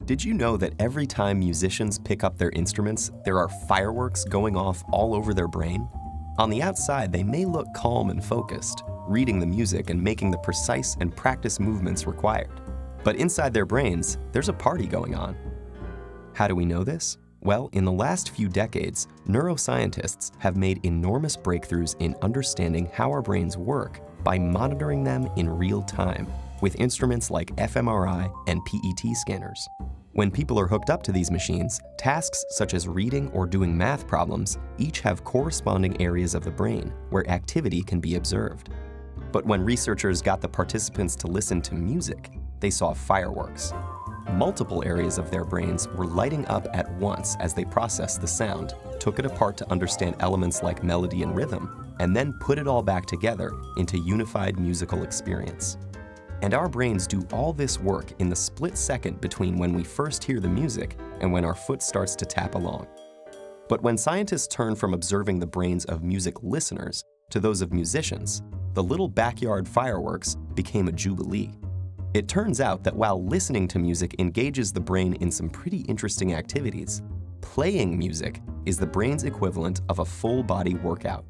Did you know that every time musicians pick up their instruments, there are fireworks going off all over their brain? On the outside, they may look calm and focused, reading the music and making the precise and practiced movements required. But inside their brains, there's a party going on. How do we know this? Well, in the last few decades, neuroscientists have made enormous breakthroughs in understanding how our brains work by monitoring them in real time with instruments like fMRI and PET scanners. When people are hooked up to these machines, tasks such as reading or doing math problems each have corresponding areas of the brain where activity can be observed. But when researchers got the participants to listen to music, they saw fireworks. Multiple areas of their brains were lighting up at once as they processed the sound, took it apart to understand elements like melody and rhythm, and then put it all back together into unified musical experience. And our brains do all this work in the split second between when we first hear the music and when our foot starts to tap along. But when scientists turned from observing the brains of music listeners to those of musicians, the little backyard fireworks became a jubilee. It turns out that while listening to music engages the brain in some pretty interesting activities, playing music is the brain's equivalent of a full-body workout.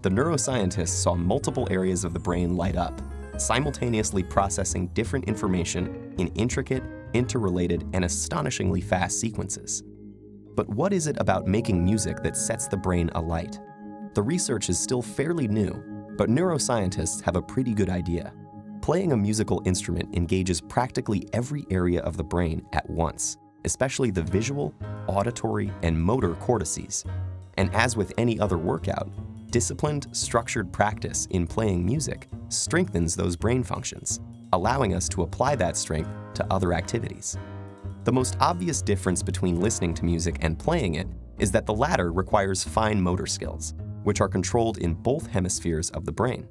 The neuroscientists saw multiple areas of the brain light up, simultaneously processing different information in intricate, interrelated, and astonishingly fast sequences. But what is it about making music that sets the brain alight? The research is still fairly new, but neuroscientists have a pretty good idea. Playing a musical instrument engages practically every area of the brain at once, especially the visual, auditory, and motor cortices. And as with any other workout, disciplined, structured practice in playing music strengthens those brain functions, allowing us to apply that strength to other activities. The most obvious difference between listening to music and playing it is that the latter requires fine motor skills, which are controlled in both hemispheres of the brain.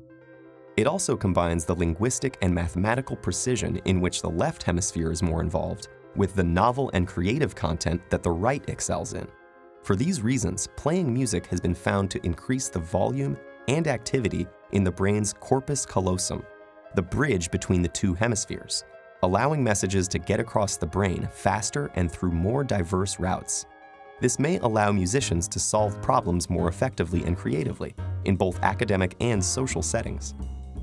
It also combines the linguistic and mathematical precision in which the left hemisphere is more involved with the novel and creative content that the right excels in. For these reasons, playing music has been found to increase the volume and activity in the brain's corpus callosum, the bridge between the two hemispheres, allowing messages to get across the brain faster and through more diverse routes. This may allow musicians to solve problems more effectively and creatively in both academic and social settings.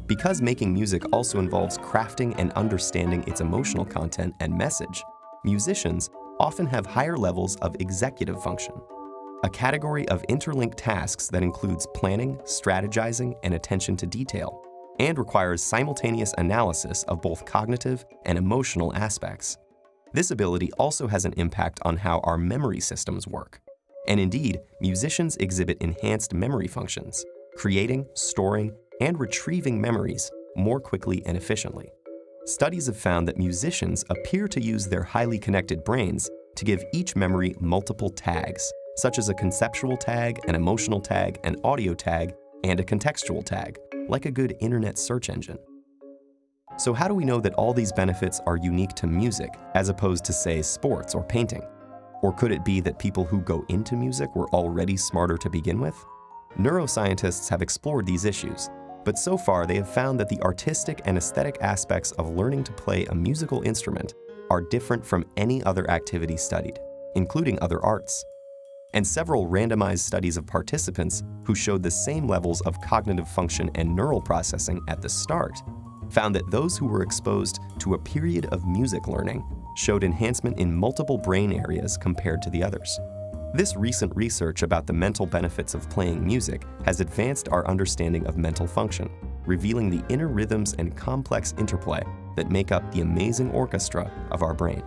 Because making music also involves crafting and understanding its emotional content and message, musicians often have higher levels of executive function, a category of interlinked tasks that includes planning, strategizing, and attention to detail, and requires simultaneous analysis of both cognitive and emotional aspects. This ability also has an impact on how our memory systems work. And indeed, musicians exhibit enhanced memory functions, creating, storing, and retrieving memories more quickly and efficiently. Studies have found that musicians appear to use their highly connected brains to give each memory multiple tags, such as a conceptual tag, an emotional tag, an audio tag, and a contextual tag, like a good internet search engine. So how do we know that all these benefits are unique to music as opposed to, say, sports or painting? Or could it be that people who go into music were already smarter to begin with? Neuroscientists have explored these issues, but so far they have found that the artistic and aesthetic aspects of learning to play a musical instrument are different from any other activity studied, including other arts. And several randomized studies of participants who showed the same levels of cognitive function and neural processing at the start found that those who were exposed to a period of music learning showed enhancement in multiple brain areas compared to the others. This recent research about the mental benefits of playing music has advanced our understanding of mental function, revealing the inner rhythms and complex interplay that make up the amazing orchestra of our brain.